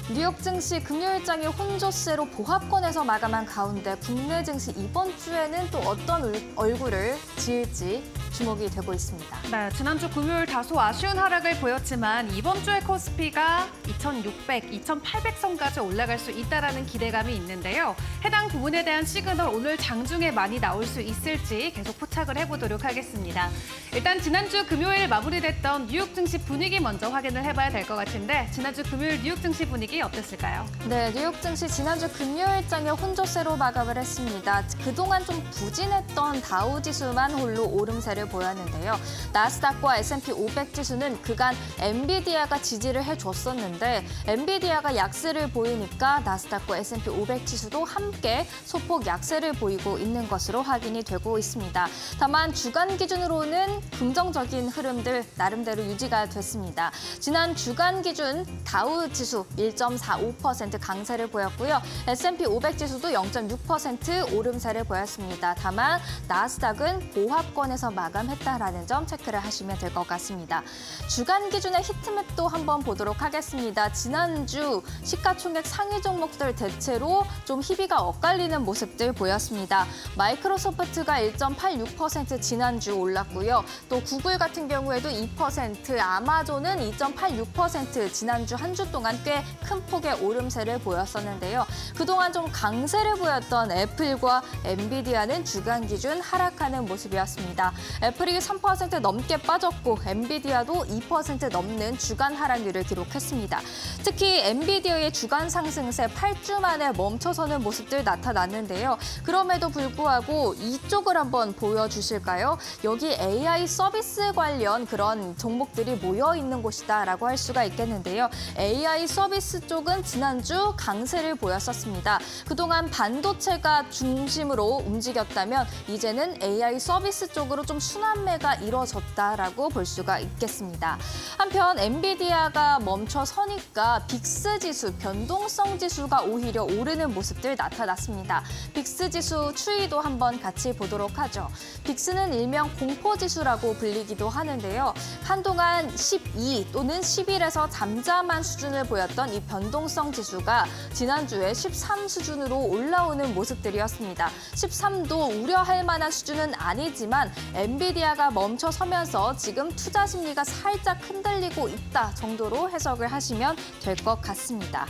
뉴욕 증시 금요일장이 혼조세로 보합권에서 마감한 가운데 국내 증시 이번 주에는 또 어떤 얼굴을 지을지 주목이 되고 있습니다. 네, 지난주 금요일 다소 아쉬운 하락을 보였지만 이번 주에 코스피가 2,600, 2,800선까지 올라갈 수 있다는 기대감이 있는데요. 해당 부분에 대한 시그널 오늘 장중에 많이 나올 수 있을지 계속 포착을 해보도록 하겠습니다. 일단 지난주 금요일 마무리됐던 뉴욕 증시 분위기 먼저 확인을 해봐야 될 것 같은데 지난주 금요일 뉴욕 증시 분위기 어땠을까요? 네, 뉴욕 증시 지난주 금요일장에 혼조세로 마감을 했습니다. 그동안 좀 부진했던 다우 지수만 홀로 오름세를 보였는데요. 나스닥과 S&P 500 지수는 그간 엔비디아가 지지를 해줬었는데 엔비디아가 약세를 보이니까 나스닥과 S&P 500 지수도 함께 소폭 약세를 보이고 있는 것으로 확인이 되고 있습니다. 다만 주간 기준으로는 긍정적인 흐름들 나름대로 유지가 됐습니다. 지난 주간 기준 다우 지수 1.45% 강세를 보였고요. S&P 500 지수도 0.6% 오름세를 보였습니다. 다만 나스닥은 보합권에서 마감했다라는 점 체크를 하시면 될 것 같습니다. 주간 기준의 히트맵도 한번 보도록 하겠습니다. 지난주 시가총액 상위 종목들 대체로 좀 희비가 엇갈리는 모습들 보였습니다. 마이크로소프트가 1.86% 지난주 올랐고요. 또 구글 같은 경우에도 2%, 아마존은 2.86% 지난주 한 주 동안 꽤 큰 폭의 오름세를 보였었는데요. 그동안 좀 강세를 보였던 애플과 엔비디아는 주간 기준 하락하는 모습이었습니다. 애플이 3% 넘게 빠졌고 엔비디아도 2% 넘는 주간 하락률을 기록했습니다. 특히 엔비디아의 주간 상승세 8주 만에 멈춰서는 모습들 나타났는데요. 그럼에도 불구하고 이쪽을 한번 보여주실까요? 여기 AI 서비스 관련 그런 종목들이 모여 있는 곳이다라고 할 수가 있겠는데요. AI 서비스 쪽은 지난주 강세를 보였었습니다. 그동안 반도체가 중심으로 움직였다면 이제는 AI 서비스 쪽으로 좀 순환매가 이뤄졌다라고 볼 수가 있겠습니다. 한편 엔비디아가 멈춰서니까 빅스 지수, 변동성 지수가 오히려 오르는 모습들 나타났습니다. 빅스 지수 추이도 한번 같이 보도록 하죠. 빅스는 일명 공포지수라고 불리기도 하는데요. 한동안 12 또는 11에서 잠잠한 수준을 보였던 이 변동성 지수가 지난주에 13 수준으로 올라오는 모습들이었습니다. 13도 우려할 만한 수준은 아니지만 엔비디아가 멈춰서면서 지금 투자 심리가 살짝 흔들리고 있다 정도로 해석을 하시면 될 것 같습니다.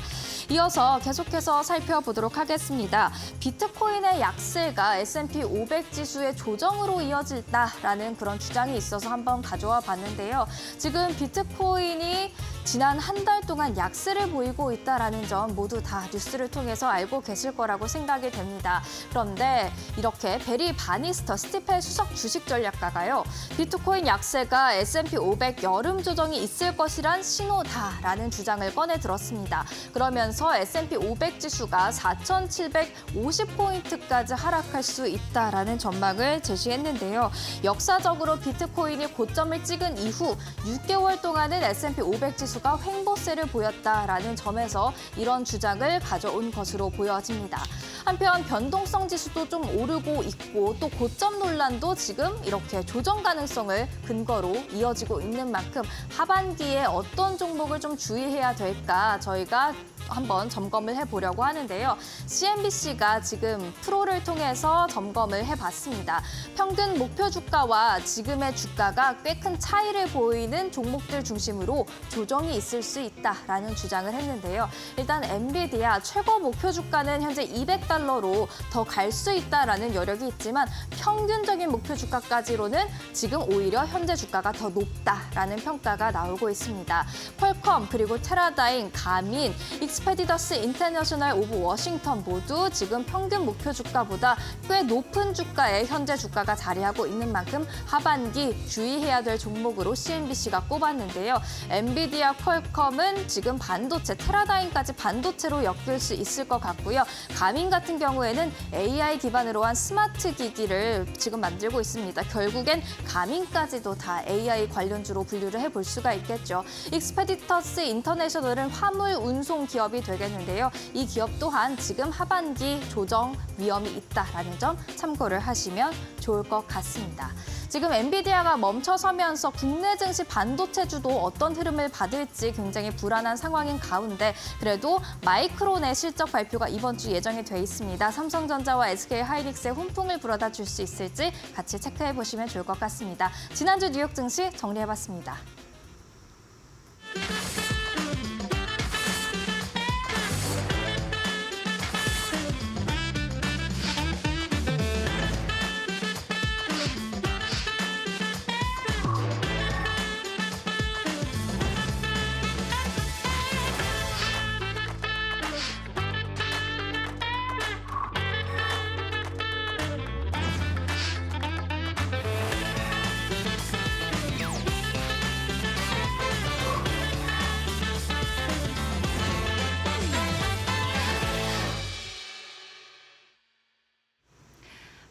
이어서 계속해서 살펴보도록 하겠습니다. 비트코인의 약세가 S&P 500 지수의 조정으로 이어질다라는 그런 주장이 있어서 한번 가져와 봤는데요. 지금 비트코인이 지난 한 달 동안 약세를 보이고 있다는 점 모두 다 뉴스를 통해서 알고 계실 거라고 생각이 됩니다. 그런데 이렇게 베리 바니스터 스티펠 수석 주식 전략가가요. 비트코인 약세가 S&P 500 여름 조정이 있을 것이란 신호다라는 주장을 꺼내 들었습니다. 그러면서 S&P 500 지수가 4,750포인트까지 하락할 수 있다라는 전망을 제시했는데요. 역사적으로 비트코인이 고점을 찍은 이후 6개월 동안은 S&P 500 지수가 횡보세를 보였다라는 점에서 이런 주장을 가져온 것으로 보여집니다. 한편 변동성 지수도 좀 오르고 있고 또 고점 논란도 지금 이렇게 조정 가능성을 근거로 이어지고 있는 만큼 하반기에 어떤 종목을 좀 주의해야 될까 저희가 한번 점검을 해보려고 하는데요. CNBC가 지금 프로를 통해서 점검을 해봤습니다. 평균 목표 주가와 지금의 주가가 꽤 큰 차이를 보이는 종목들 중심으로 조정이 있을 수 있다라는 주장을 했는데요. 일단 엔비디아 최고 목표 주가는 현재 $200로 더 갈 수 있다라는 여력이 있지만 평균적인 목표 주가까지로는 지금 오히려 현재 주가가 더 높다라는 평가가 나오고 있습니다. 퀄컴 그리고 테라다임, 가민, 익스페디더스 인터내셔널 오브 워싱턴 모두 지금 평균 목표 주가보다 꽤 높은 주가에 현재 주가가 자리하고 있는 만큼 하반기 주의해야 될 종목으로 CNBC가 꼽았는데요. 엔비디아, 퀄컴은 지금 반도체, 테라다임까지 반도체로 엮일 수 있을 것 같고요. 가민 같은 경우에는 AI 기반으로 한 스마트 기기를 지금 만들고 있습니다. 결국엔 가민까지도 다 AI 관련주로 분류를 해볼 수가 있겠죠. 익스페디터스 인터내셔널은 화물 운송 기업이 되겠는데요. 이 기업 또한 지금 하반기 조정 위험이 있다라는 점 참고를 하시면 좋을 것 같습니다. 지금 엔비디아가 멈춰서면서 국내 증시 반도체주도 어떤 흐름을 받을지 굉장히 불안한 상황인 가운데 그래도 마이크론의 실적 발표가 이번 주 예정이 돼 있습니다. 삼성전자와 SK하이닉스의 훈풍을 불어다 줄 수 있을지 같이 체크해 보시면 좋을 것 같습니다. 지난주 뉴욕 증시 정리해봤습니다.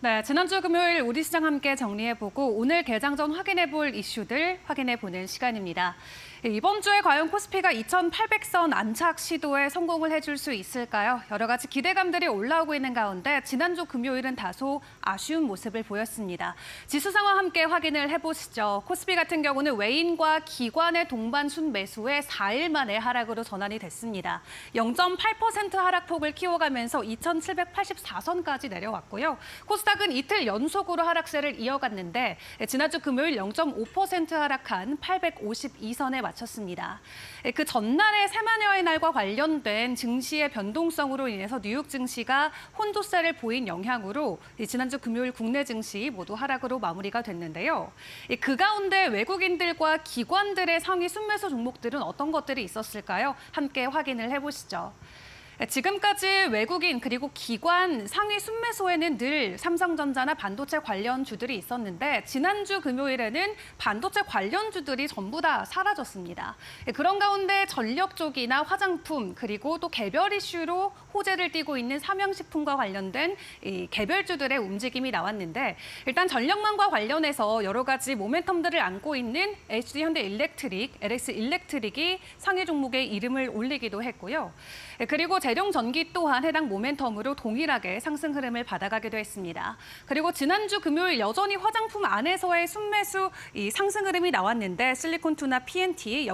네, 지난주 금요일 우리 시장 함께 정리해보고 오늘 개장 전 확인해볼 이슈들 확인해보는 시간입니다. 이번 주에 과연 코스피가 2,800선 안착 시도에 성공을 해줄 수 있을까요? 여러 가지 기대감들이 올라오고 있는 가운데 지난주 금요일은 다소 아쉬운 모습을 보였습니다. 지수 상황 함께 확인을 해보시죠. 코스피 같은 경우는 외인과 기관의 동반 순매수에 4일 만에 하락으로 전환이 됐습니다. 0.8% 하락폭을 키워가면서 2,784선까지 내려왔고요. 코스닥은 이틀 연속으로 하락세를 이어갔는데 지난주 금요일 0.5% 하락한 852선에 마쳤습니다. 그 전날의 세만여의 날과 관련된 증시의 변동성으로 인해서 뉴욕 증시가 혼조세를 보인 영향으로 지난주 금요일 국내 증시 모두 하락으로 마무리가 됐는데요. 그 가운데 외국인들과 기관들의 상위 순매수 종목들은 어떤 것들이 있었을까요? 함께 확인을 해보시죠. 지금까지 외국인 그리고 기관 상위 순매수에는 늘 삼성전자나 반도체 관련주들이 있었는데 지난주 금요일에는 반도체 관련주들이 전부 다 사라졌습니다. 그런 가운데 전력 쪽이나 화장품 그리고 또 개별 이슈로 호재를 띠고 있는 삼양식품과 관련된 이 개별주들의 움직임이 나왔는데 일단 전력망과 관련해서 여러 가지 모멘텀들을 안고 있는 HD현대일렉트릭, LS일렉트릭이 상위 종목에 이름을 올리기도 했고요. 그리고 재룡전기 또한 해당 모멘텀으로 동일하게 상승 흐름을 받아가기도 했습니다. 그리고 지난주 금요일 여전히 화장품 안에서의 순매수 상승 흐름이 나왔는데 실리콘투나 PNT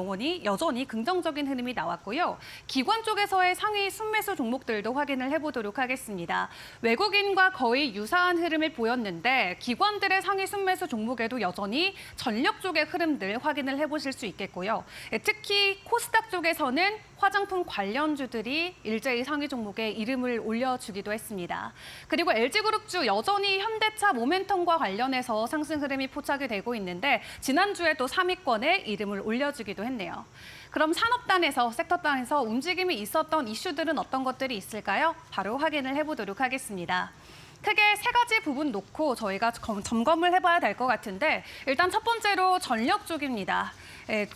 여전히 긍정적인 흐름이 나왔고요. 기관 쪽에서의 상위 순매수 종목들도 확인을 해보도록 하겠습니다. 외국인과 거의 유사한 흐름을 보였는데 기관들의 상위 순매수 종목에도 여전히 전력 쪽의 흐름들 확인을 해보실 수 있겠고요. 특히 코스닥 쪽에서는 화장품 관련주들이 일제히 상위 종목에 이름을 올려주기도 했습니다. 그리고 LG그룹주 여전히 현대차 모멘텀과 관련해서 상승 흐름이 포착이 되고 있는데 지난주에 또 3위권에 이름을 올려주기도 했네요. 그럼 산업단에서, 섹터단에서 움직임이 있었던 이슈들은 어떤 것들이 있을까요? 바로 확인을 해보도록 하겠습니다. 크게 세 가지 부분 놓고 저희가 점검을 해봐야 될 것 같은데 일단 첫 번째로 전력 쪽입니다.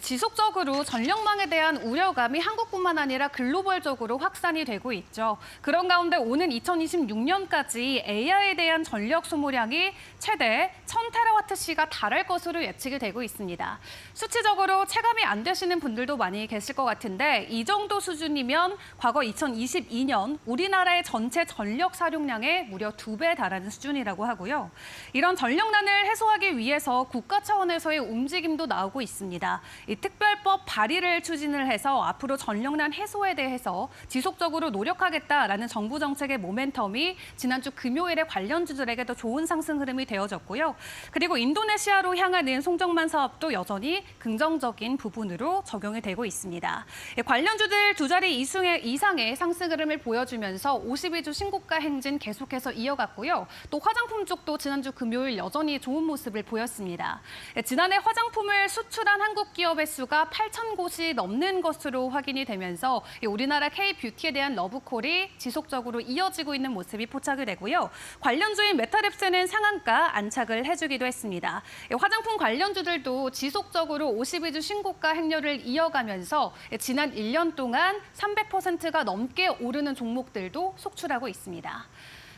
지속적으로 전력망에 대한 우려감이 한국뿐만 아니라 글로벌적으로 확산이 되고 있죠. 그런 가운데 오는 2026년까지 AI에 대한 전력 소모량이 최대 1000TWh가 달할 것으로 예측이 되고 있습니다. 수치적으로 체감이 안 되시는 분들도 많이 계실 것 같은데 이 정도 수준이면 과거 2022년 우리나라의 전체 전력 사용량의 무려 2배에 달하는 수준이라고 하고요. 이런 전력난을 해소하기 위해서 국가 차원에서의 움직임도 나오고 있습니다. 이 특별법 발의를 추진을 해서 앞으로 전력난 해소에 대해서 지속적으로 노력하겠다라는 정부 정책의 모멘텀이 지난주 금요일에 관련주들에게도 좋은 상승 흐름이 되어졌고요. 그리고 인도네시아로 향하는 송정만 사업도 여전히 긍정적인 부분으로 적용이 되고 있습니다. 관련주들 두 자리 이상의 상승 흐름을 보여주면서 52주 신고가 행진 계속해서 이어갔고요. 또 화장품 쪽도 지난주 금요일 여전히 좋은 모습을 보였습니다. 지난해 화장품을 수출한 한국 기업의 수가 8,000곳이 넘는 것으로 확인이 되면서 우리나라 K-뷰티에 대한 러브콜이 지속적으로 이어지고 있는 모습이 포착이 되고요. 관련주인 메타랩스는 상한가 안착을 해주기도 했습니다. 화장품 관련주들도 지속적으로 52주 신고가 행렬을 이어가면서 지난 1년 동안 300%가 넘게 오르는 종목들도 속출하고 있습니다.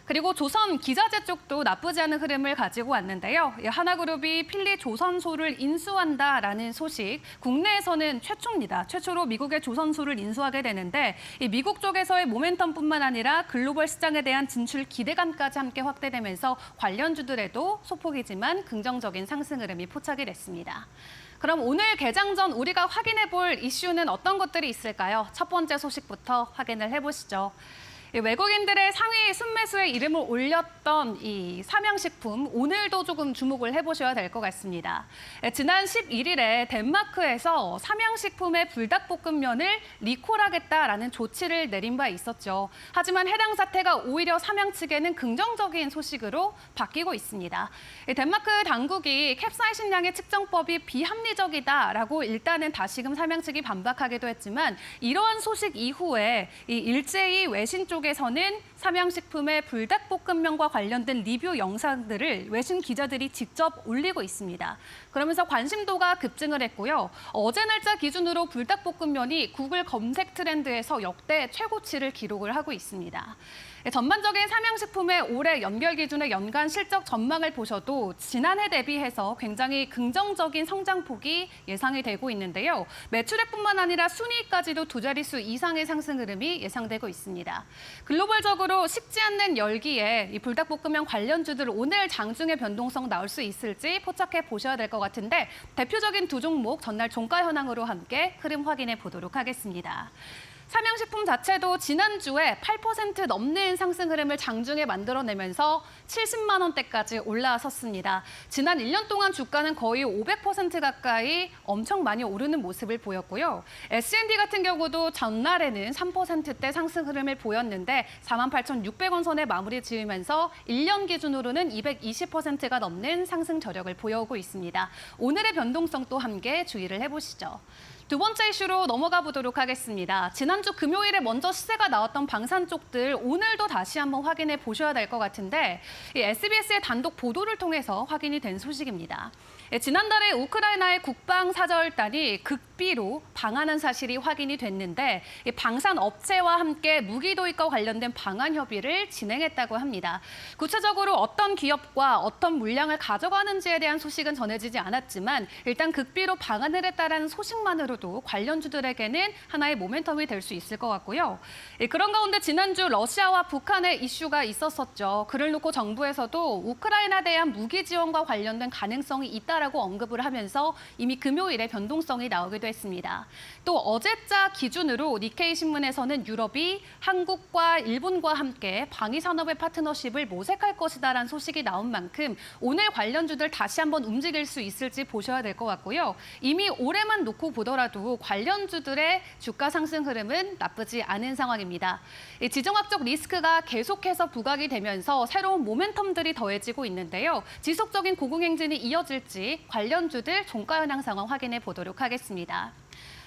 그리고 조선 기자재 쪽도 나쁘지 않은 흐름을 가지고 왔는데요. 하나그룹이 필리 조선소를 인수한다라는 소식, 국내에서는 최초입니다. 최초로 미국의 조선소를 인수하게 되는데 이 미국 쪽에서의 모멘텀뿐만 아니라 글로벌 시장에 대한 진출 기대감까지 함께 확대되면서 관련주들에도 소폭이지만 긍정적인 상승 흐름이 포착이 됐습니다. 그럼 오늘 개장 전 우리가 확인해 볼 이슈는 어떤 것들이 있을까요? 첫 번째 소식부터 확인을 해보시죠. 외국인들의 상위 순매수에 이름을 올렸던 이 삼양식품, 오늘도 조금 주목을 해보셔야 될 것 같습니다. 지난 11일에 덴마크에서 삼양식품의 불닭볶음면을 리콜하겠다라는 조치를 내린 바 있었죠. 하지만 해당 사태가 오히려 삼양 측에는 긍정적인 소식으로 바뀌고 있습니다. 덴마크 당국이 캡사이신량의 측정법이 비합리적이다라고 일단은 다시금 삼양 측이 반박하기도 했지만 이러한 소식 이후에 이 일제히 외신 쪽에서는 삼양식품의 불닭볶음면과 관련된 리뷰 영상들을 외신 기자들이 직접 올리고 있습니다. 그러면서 관심도가 급증을 했고요. 어제 날짜 기준으로 불닭볶음면이 구글 검색 트렌드에서 역대 최고치를 기록을 하고 있습니다. 전반적인 삼양식품의 올해 연결 기준의 연간 실적 전망을 보셔도 지난해 대비해서 굉장히 긍정적인 성장폭이 예상이 되고 있는데요. 매출액뿐만 아니라 순이익까지도 두 자릿수 이상의 상승 흐름이 예상되고 있습니다. 글로벌적으로 식지 않는 열기에 이 불닭볶음면 관련주들 오늘 장중에 변동성 나올 수 있을지 포착해 보셔야 될 것 같은데 대표적인 두 종목 전날 종가 현황으로 함께 흐름 확인해 보도록 하겠습니다. 삼양식품 자체도 지난주에 8% 넘는 상승 흐름을 장중에 만들어내면서 70만 원대까지 올라섰습니다. 지난 1년 동안 주가는 거의 500% 가까이 엄청 많이 오르는 모습을 보였고요. S&D 같은 경우도 전날에는 3%대 상승 흐름을 보였는데 48,600원 선에 마무리 지으면서 1년 기준으로는 220%가 넘는 상승 저력을 보여오고 있습니다. 오늘의 변동성도 함께 주의를 해보시죠. 두 번째 이슈로 넘어가 보도록 하겠습니다. 지난주 금요일에 먼저 시세가 나왔던 방산 쪽들 오늘도 다시 한번 확인해 보셔야 될 것 같은데 이 SBS의 단독 보도를 통해서 확인이 된 소식입니다. 지난달에 우크라이나의 국방사절단이 극비로 방한한 사실이 확인이 됐는데 이 방산 업체와 함께 무기 도입과 관련된 방한 협의를 진행했다고 합니다. 구체적으로 어떤 기업과 어떤 물량을 가져가는지에 대한 소식은 전해지지 않았지만 일단 극비로 방한을 했다는 소식만으로도 관련주들에게는 하나의 모멘텀이 될 수 있을 것 같고요. 그런 가운데 지난주 러시아와 북한의 이슈가 있었었죠. 그를 놓고 정부에서도 우크라이나에 대한 무기 지원과 관련된 가능성이 있다라고 언급을 하면서 이미 금요일에 변동성이 나오기도 했습니다. 또 어제자 기준으로 니케이 신문에서는 유럽이 한국과 일본과 함께 방위 산업의 파트너십을 모색할 것이다라는 소식이 나온 만큼 오늘 관련주들 다시 한번 움직일 수 있을지 보셔야 될 것 같고요. 이미 올해만 놓고 보더라도 관련주들의 주가 상승 흐름은 나쁘지 않은 상황입니다. 지정학적 리스크가 계속해서 부각이 되면서 새로운 모멘텀들이 더해지고 있는데요. 지속적인 고공행진이 이어질지 관련주들 종가 현황 상황 확인해 보도록 하겠습니다.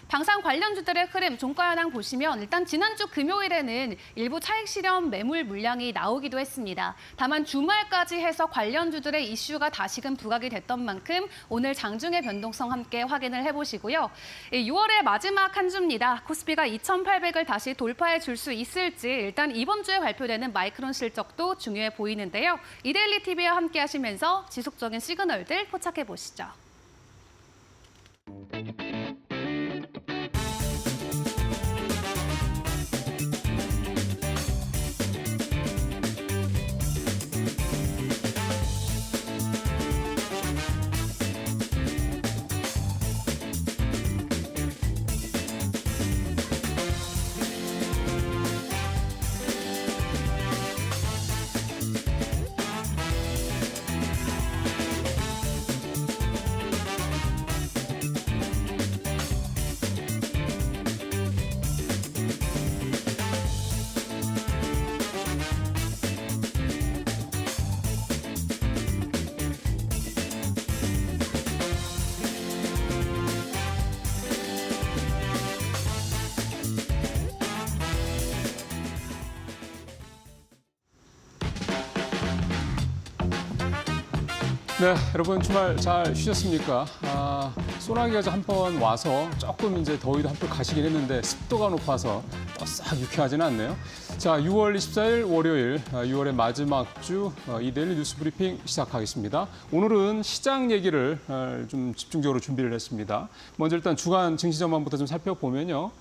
방산 관련주들의 흐름, 종가 현황 보시면 일단 지난주 금요일에는 일부 차익 실현 매물 물량이 나오기도 했습니다. 다만 주말까지 해서 관련주들의 이슈가 다시금 부각이 됐던 만큼 오늘 장중의 변동성 함께 확인을 해보시고요. 6월의 마지막 한 주입니다. 코스피가 2,800을 다시 돌파해 줄 수 있을지 일단 이번 주에 발표되는 마이크론 실적도 중요해 보이는데요. 이데일리 TV와 함께 하시면서 지속적인 시그널들 포착해 보시죠. 네, 여러분 주말 잘 쉬셨습니까? 소나기가 한 번 와서 조금 이제 더위도 한풀 가시긴 했는데 습도가 높아서 싹 유쾌하지는 않네요. 자, 6월 24일 월요일, 6월의 마지막 주 이데일리 뉴스 브리핑 시작하겠습니다. 오늘은 시장 얘기를 좀 집중적으로 준비를 했습니다. 먼저 일단 주간 증시 전망부터 좀 살펴보면요.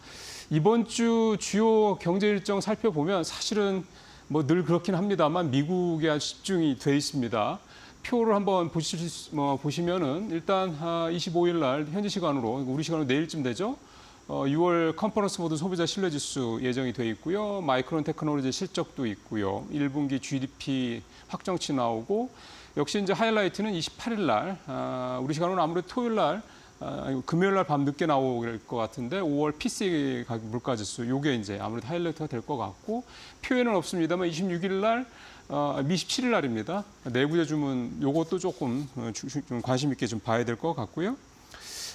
이번 주 주요 경제 일정 살펴보면 사실은 뭐 늘 그렇긴 합니다만 미국에 아주 집중이 돼 있습니다. 표를 한번 보시면은 일단 25일 날 현지 시간으로 우리 시간으로 내일쯤 되죠. 6월 컨퍼런스 모드 소비자 신뢰지수 예정이 돼 있고요. 마이크론 테크놀로지 실적도 있고요. 1분기 GDP 확정치 나오고 역시 이제 하이라이트는 28일 날 우리 시간으로는 아무래도 토요일 날 금요일 날 밤 늦게 나올 것 같은데 5월 PCE 가격 물가지수 요게 이제 아무래도 하이라이트가 될 것 같고 표에는 없습니다만 26일 날 27일 날입니다. 내부재 주문 요것도 조금 좀 관심 있게 좀 봐야 될 것 같고요.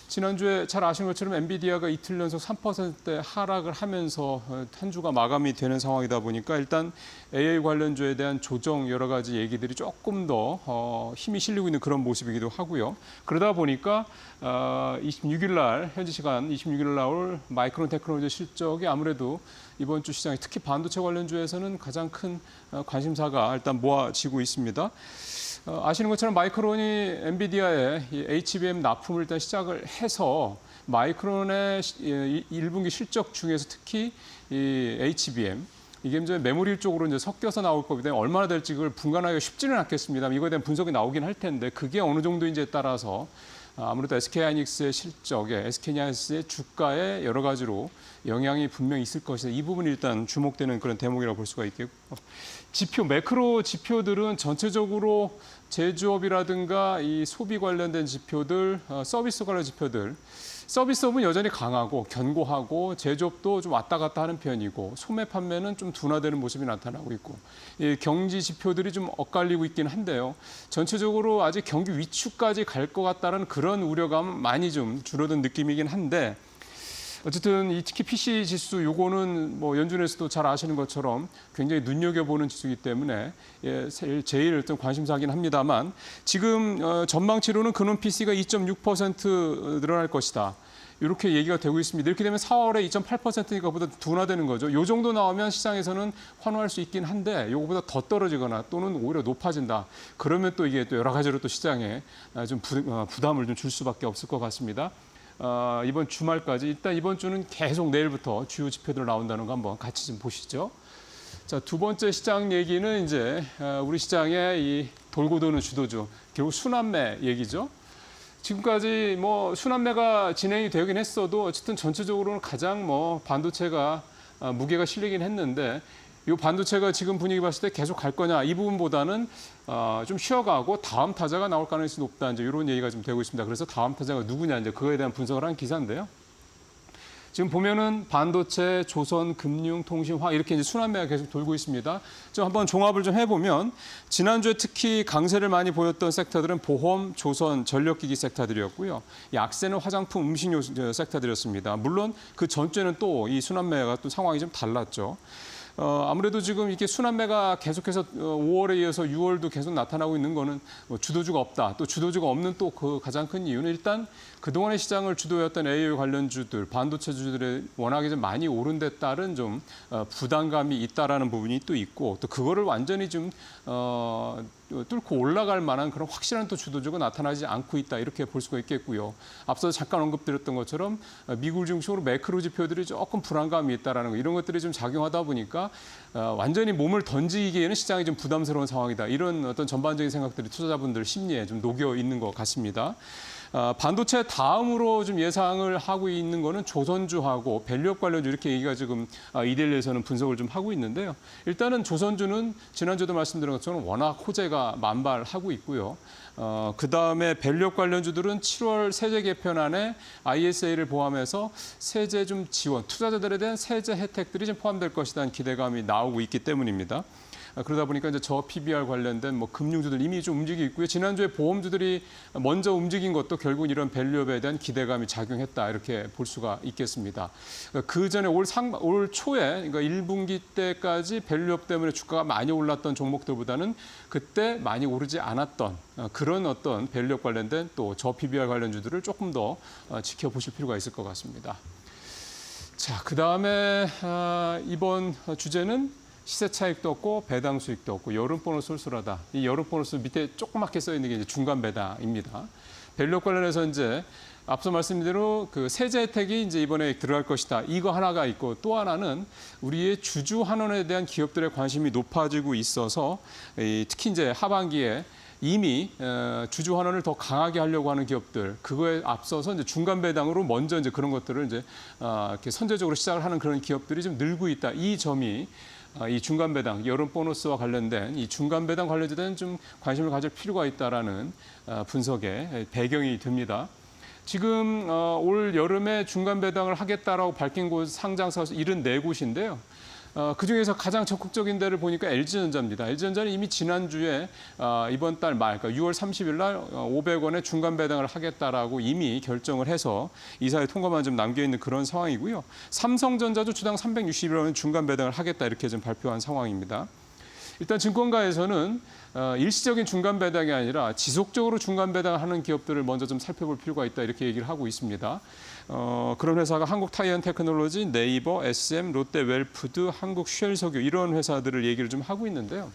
지난주에 잘 아시는 것처럼 엔비디아가 이틀 연속 3%대 하락을 하면서 한 주가 마감이 되는 상황이다 보니까 일단 AI 관련주에 대한 조정 여러 가지 얘기들이 조금 더 힘이 실리고 있는 그런 모습이기도 하고요. 그러다 보니까 26일 날 현지 시간 26일 날 나올 마이크론 테크놀로지 실적이 아무래도 이번 주 시장에 특히 반도체 관련주에서는 가장 큰 관심사가 일단 모아지고 있습니다. 아시는 것처럼 마이크론이 엔비디아의 HBM 납품을 일단 시작을 해서 마이크론의 1분기 실적 중에서 특히 이 HBM 이게 이제 메모리 쪽으로 이제 섞여서 나올 거기 때문에 얼마나 될지 그걸 분간하기가 쉽지는 않겠습니다. 이거에 대한 분석이 나오긴 할 텐데 그게 어느 정도인지에 따라서 아무래도 SK하이닉스의 실적에 SK하이닉스의 주가에 여러 가지로 영향이 분명히 있을 것이다. 이 부분이 일단 주목되는 그런 대목이라고 볼 수가 있겠고 지표 매크로 지표들은 전체적으로 제조업이라든가 이 소비 관련된 지표들, 서비스 관련 지표들 서비스업은 여전히 강하고 견고하고 제조업도 좀 왔다 갔다 하는 편이고 소매 판매는 좀 둔화되는 모습이 나타나고 있고 이 경기 지표들이 좀 엇갈리고 있긴 한데요. 전체적으로 아직 경기 위축까지 갈 것 같다는 그런 우려감 많이 좀 줄어든 느낌이긴 한데 어쨌든 이 특히 PC 지수 요거는 뭐 연준에서도 잘 아시는 것처럼 굉장히 눈여겨보는 지수이기 때문에 제일 일단 관심사긴 합니다만 지금 전망치로는 근원 PC가 2.6% 늘어날 것이다. 이렇게 얘기가 되고 있습니다. 이렇게 되면 4월에 2.8%니까 보다 둔화되는 거죠. 요 정도 나오면 시장에서는 환호할 수 있긴 한데 이거보다 더 떨어지거나 또는 오히려 높아진다. 그러면 또 이게 또 여러 가지로 또 시장에 좀 부담을 좀 줄 수밖에 없을 것 같습니다. 이번 주말까지 일단 이번 주는 계속 내일부터 주요 지표들 나온다는 거 한번 같이 좀 보시죠. 자, 두 번째 시장 얘기는 이제 우리 시장의 이 돌고 도는 주도주 결국 순환매 얘기죠. 지금까지 뭐 순환매가 진행이 되긴 했어도 어쨌든 전체적으로는 가장 뭐 반도체가 무게가 실리긴 했는데 이 반도체가 지금 분위기 봤을 때 계속 갈 거냐 이 부분보다는 좀 쉬어가고 다음 타자가 나올 가능성이 높다 이제 이런 얘기가 좀 되고 있습니다. 그래서 다음 타자가 누구냐 이제 그거에 대한 분석을 한 기사인데요. 지금 보면은 반도체, 조선, 금융, 통신, 화 이렇게 이제 순환매가 계속 돌고 있습니다. 좀 한번 종합을 좀 해보면 지난주에 특히 강세를 많이 보였던 섹터들은 보험, 조선, 전력기기 섹터들이었고요. 약세는 화장품, 음식료 섹터들이었습니다. 물론 그 전주에는 또 이 순환매가 또 상황이 좀 달랐죠. 아무래도 지금 이렇게 순환매가 계속해서 5월에 이어서 6월도 계속 나타나고 있는 거는 주도주가 없다. 또 주도주가 없는 또 그 가장 큰 이유는 일단 그동안의 시장을 주도했던 AI 관련주들, 반도체주들이 워낙에 좀 많이 오른 데 따른 좀 부담감이 있다라는 부분이 또 있고 또 그거를 완전히 좀 뚫고 올라갈 만한 그런 확실한 또 주도주가 나타나지 않고 있다 이렇게 볼 수가 있겠고요. 앞서 잠깐 언급드렸던 것처럼 미국 중심으로 매크로 지표들이 조금 불안감이 있다라는 거 이런 것들이 좀 작용하다 보니까 완전히 몸을 던지기에는 시장이 좀 부담스러운 상황이다. 이런 어떤 전반적인 생각들이 투자자분들 심리에 좀 녹여 있는 것 같습니다. 반도체 다음으로 좀 예상을 하고 있는 거는 조선주하고 밸류업 관련주 이렇게 얘기가 지금 이데일리에서는 분석을 좀 하고 있는데요. 일단은 조선주는 지난주에도 말씀드린 것처럼 워낙 호재가 만발하고 있고요. 그다음에 밸류업 관련주들은 7월 세제 개편안에 ISA를 포함해서 세제 좀 지원, 투자자들에 대한 세제 혜택들이 좀 포함될 것이라는 기대감이 나오고 있기 때문입니다. 그러다 보니까 이제 저 PBR 관련된 뭐 금융주들 이미 좀 움직이고 있고요. 지난주에 보험주들이 먼저 움직인 것도 결국 이런 밸류업에 대한 기대감이 작용했다 이렇게 볼 수가 있겠습니다. 그 전에 올 초에 그러니까 1분기 때까지 밸류업 때문에 주가가 많이 올랐던 종목들보다는 그때 많이 오르지 않았던 그런 어떤 밸류업 관련된 또 저 PBR 관련주들을 조금 더 지켜보실 필요가 있을 것 같습니다. 자, 그다음에 이번 주제는 시세 차익도 없고 배당 수익도 없고 여름 보너스 쏠쏠하다. 이 여름 보너스 밑에 조그맣게 써 있는 게 이제 중간 배당입니다. 밸류업 관련해서 이제 앞서 말씀드린 대로 그 세제 혜택이 이제 이번에 들어갈 것이다. 이거 하나가 있고 또 하나는 우리의 주주 환원에 대한 기업들의 관심이 높아지고 있어서 특히 이제 하반기에 이미 주주 환원을 더 강하게 하려고 하는 기업들 그거에 앞서서 이제 중간 배당으로 먼저 이제 그런 것들을 이제 이렇게 선제적으로 시작을 하는 그런 기업들이 좀 늘고 있다. 이 점이 이 중간 배당, 여름 보너스와 관련된 이 중간 배당 관련된 좀 관심을 가질 필요가 있다라는 분석의 배경이 됩니다. 지금 올 여름에 중간 배당을 하겠다라고 밝힌 곳 상장사 74곳인데요. 그중에서 가장 적극적인 데를 보니까 LG전자입니다. LG전자는 이미 지난주에 이번 달 말, 그러니까 6월 30일 날 500원의 중간 배당을 하겠다라고 이미 결정을 해서 이사회 통과만 좀 남겨있는 그런 상황이고요. 삼성전자도 주당 361원의 중간 배당을 하겠다 이렇게 좀 발표한 상황입니다. 일단 증권가에서는 일시적인 중간 배당이 아니라 지속적으로 중간 배당을 하는 기업들을 먼저 좀 살펴볼 필요가 있다 이렇게 얘기를 하고 있습니다. 그런 회사가 한국타이언테크놀로지, 네이버, SM, 롯데웰푸드, 한국슈엘석유 이런 회사들을 얘기를 좀 하고 있는데요.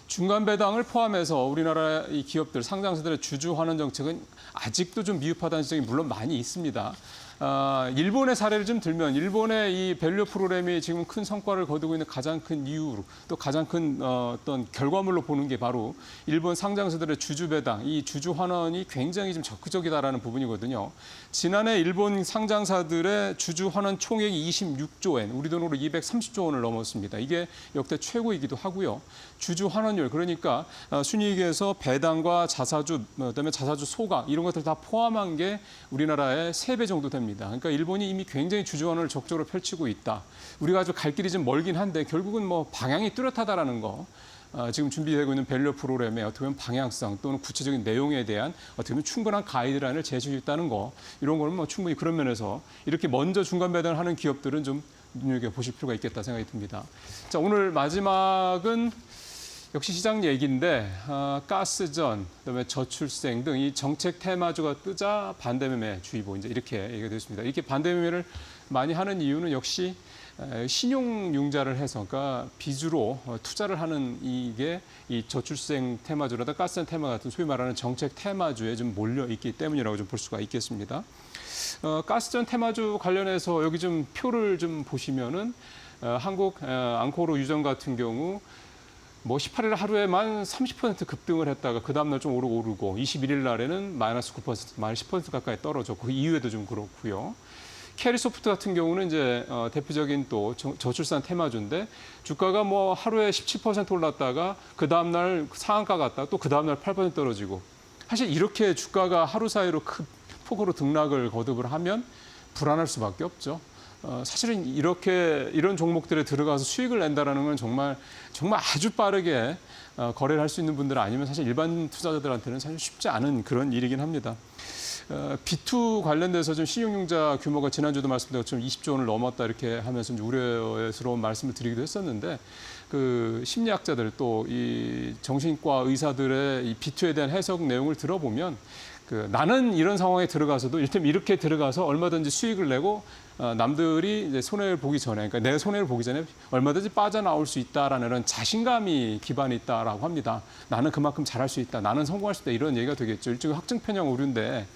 중간 배당을 포함해서 우리나라 이 기업들, 상장사들의 주주 환원 정책은 아직도 좀 미흡하다는 지적이 물론 많이 있습니다. 일본의 사례를 좀 들면 일본의 이 밸류 프로그램이 지금 큰 성과를 거두고 있는 가장 큰 이유 또 가장 큰 어떤 결과물로 보는 게 바로 일본 상장사들의 주주 배당, 이 주주 환원이 굉장히 좀 적극적이다라는 부분이거든요. 지난해 일본 상장사들의 주주 환원 총액이 26조 엔, 우리 돈으로 230조 원을 넘었습니다. 이게 역대 최고이기도 하고요. 주주 환원율, 그러니까 순이익에서 배당과 자사주, 그다음에 자사주 소각 이런 것들 다 포함한 게 우리나라의 3배 정도 됩니다. 그러니까 일본이 이미 굉장히 주주 환원을 적극적으로 펼치고 있다. 우리가 아주 갈 길이 좀 멀긴 한데 결국은 뭐 방향이 뚜렷하다라는 거. 지금 준비되고 있는 밸류 프로그램의 어떻게 보면 방향성 또는 구체적인 내용에 대한 어떻게 보면 충분한 가이드라인을 제시해 있다는 거. 이런 거는 뭐 충분히 그런 면에서 이렇게 먼저 중간 배당을 하는 기업들은 좀 눈여겨보실 필요가 있겠다 생각이 듭니다. 자, 오늘 마지막은 역시 시장 얘기인데 가스전, 그다음에 저출생 등 이 정책 테마주가 뜨자 반대매매 주의보 이제 이렇게 얘기가 됐습니다. 이렇게 반대매매를 많이 하는 이유는 역시 신용융자를 해서 그러니까 빚으로 투자를 하는 이게 이 저출생 테마주라다 가스전 테마 같은 소위 말하는 정책 테마주에 좀 몰려 있기 때문이라고 좀 볼 수가 있겠습니다. 가스전 테마주 관련해서 여기 좀 표를 좀 보시면은 한국 앙코르 유전 같은 경우 뭐 18일 하루에만 30% 급등을 했다가 그 다음날 좀 오르고 21일 날에는 마이너스 9%, 마이너스 10% 가까이 떨어졌고 그 이후에도 좀 그렇고요. 캐리소프트 같은 경우는 이제 대표적인 또 저출산 테마주인데 주가가 뭐 하루에 17% 올랐다가 그 다음날 상한가 갔다가 또 그 다음날 8% 떨어지고 사실 이렇게 주가가 하루 사이로 큰 폭으로 등락을 거듭을 하면 불안할 수밖에 없죠. 사실은 이런 종목들에 들어가서 수익을 낸다라는 건 정말 아주 빠르게 거래를 할 수 있는 분들 아니면 사실 일반 투자자들한테는 사실 쉽지 않은 그런 일이긴 합니다. B2 관련돼서 좀 신용융자 규모가 지난주도 말씀드린 것처럼 20조 원을 넘었다 이렇게 하면서 좀 우려스러운 말씀을 드리기도 했었는데 그 심리학자들 또 이 정신과 의사들의 이 B2에 대한 해석 내용을 들어보면 나는 이런 상황에 들어가서도 이를테면 이렇게 들어가서 얼마든지 수익을 내고 남들이 이제 손해를 보기 전에, 그러니까 내 손해를 보기 전에 얼마든지 빠져나올 수 있다라는 이런 자신감이 기반이 있다라고 합니다. 나는 그만큼 잘할 수 있다, 나는 성공할 수 있다 이런 얘기가 되겠죠. 일종의 확증 편향 오류인데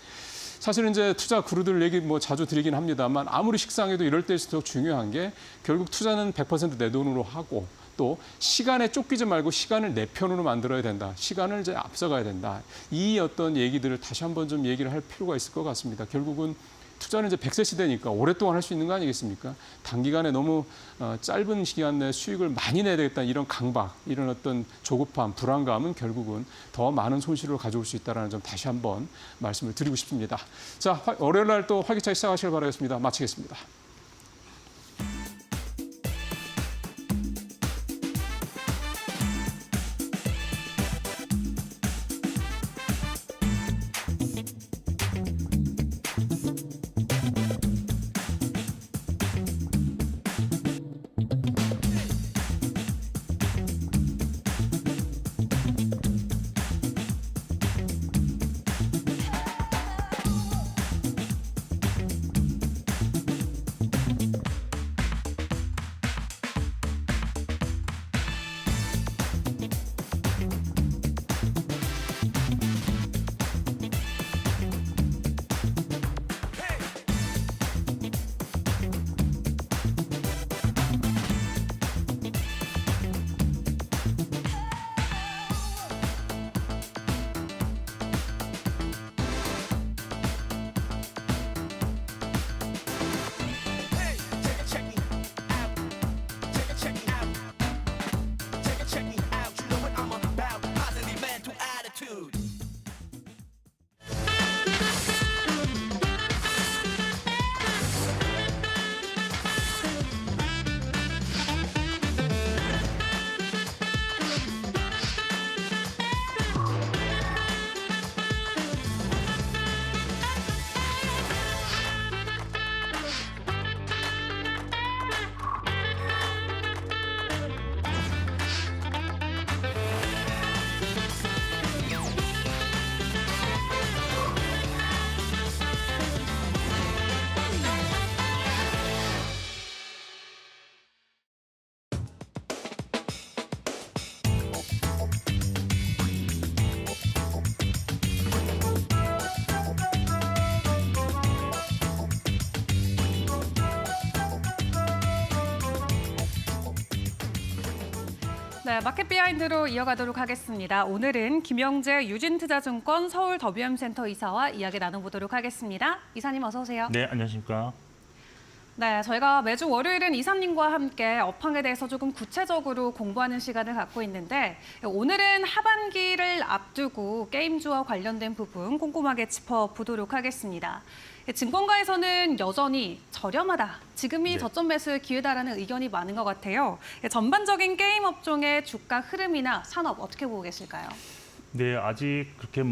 사실은 이제 투자 구루들 얘기 뭐 자주 드리긴 합니다만 아무리 식상해도 이럴 때일수록 중요한 게 결국 투자는 100% 내 돈으로 하고 또 시간에 쫓기지 말고 시간을 내 편으로 만들어야 된다. 시간을 이제 앞서가야 된다. 이 어떤 얘기들을 다시 한번 좀 얘기를 할 필요가 있을 것 같습니다. 결국은 투자는 이제 100세 시대니까 오랫동안 할 수 있는 거 아니겠습니까? 단기간에 너무 짧은 시간 내에 수익을 많이 내야 되겠다 이런 강박, 이런 어떤 조급함, 불안감은 결국은 더 많은 손실을 가져올 수 있다는 점 다시 한번 말씀을 드리고 싶습니다. 자, 월요일 날 또 활기차게 시작하시길 바라겠습니다. 마치겠습니다. 네, 마켓 비하인드로 이어가도록 하겠습니다. 오늘은 김영재 유진투자증권 서울 WM센터 이사와 이야기 나눠보도록 하겠습니다. 이사님 어서 오세요. 네, 안녕하십니까. 네, 저희가 매주 월요일은 이사님과 함께 업황에 대해서 조금 구체적으로 공부하는 시간을 갖고 있는데 오늘은 하반기를 앞두고 게임주와 관련된 부분 꼼꼼하게 짚어보도록 하겠습니다. 증권가에서는 여전히 저렴하다, 지금이 네. 저점 매수의 기회다라는 의견이 많은 것 같아요. 전반적인 게임 업종의 주가 흐름이나 산업 어떻게 보고 계실까요? 네, 아직 그렇게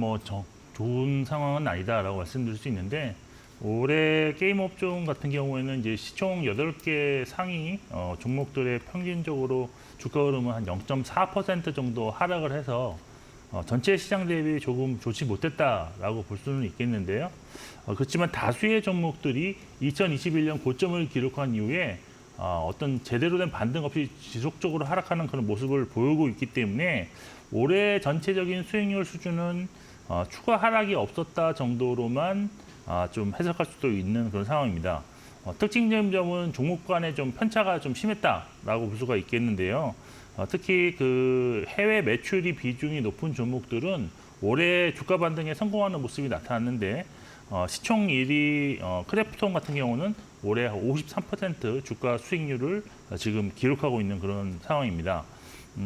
좋은 상황은 아니다라고 말씀드릴 수 있는데 올해 게임 업종 같은 경우에는 이제 시총 8개 상위 종목들의 평균적으로 주가 흐름은 한 0.4% 정도 하락을 해서 전체 시장 대비 조금 좋지 못했다라고 볼 수는 있겠는데요. 그렇지만 다수의 종목들이 2021년 고점을 기록한 이후에 어떤 제대로 된 반등 없이 지속적으로 하락하는 그런 모습을 보이고 있기 때문에 올해 전체적인 수익률 수준은 추가 하락이 없었다 정도로만 좀 해석할 수도 있는 그런 상황입니다. 특징적인 점은 종목 간의 좀 편차가 좀 심했다라고 볼 수가 있겠는데요. 특히 그 해외 매출이 비중이 높은 종목들은 올해 주가 반등에 성공하는 모습이 나타났는데 시총 1위 크래프톤 같은 경우는 올해 53% 주가 수익률을 지금 기록하고 있는 그런 상황입니다.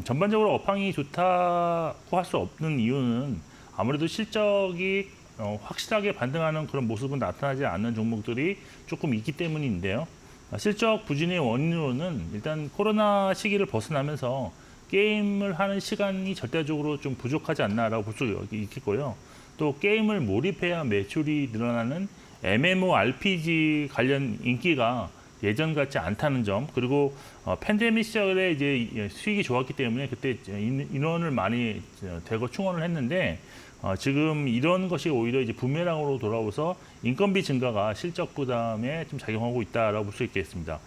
전반적으로 업황이 좋다고 할 수 없는 이유는 아무래도 실적이 확실하게 반등하는 그런 모습은 나타나지 않는 종목들이 조금 있기 때문인데요. 실적 부진의 원인으로는 일단 코로나 시기를 벗어나면서 게임을 하는 시간이 절대적으로 좀 부족하지 않나라고 볼 수 있겠고요. 또 게임을 몰입해야 매출이 늘어나는 MMORPG 관련 인기가 예전 같지 않다는 점, 그리고 팬데믹 시절에 이제 수익이 좋았기 때문에 그때 인원을 많이 대거 충원을 했는데 지금 이런 것이 오히려 이제 부메랑으로 돌아오서 인건비 증가가 실적 부담에 좀 작용하고 있다라고 볼 수 있겠습니다.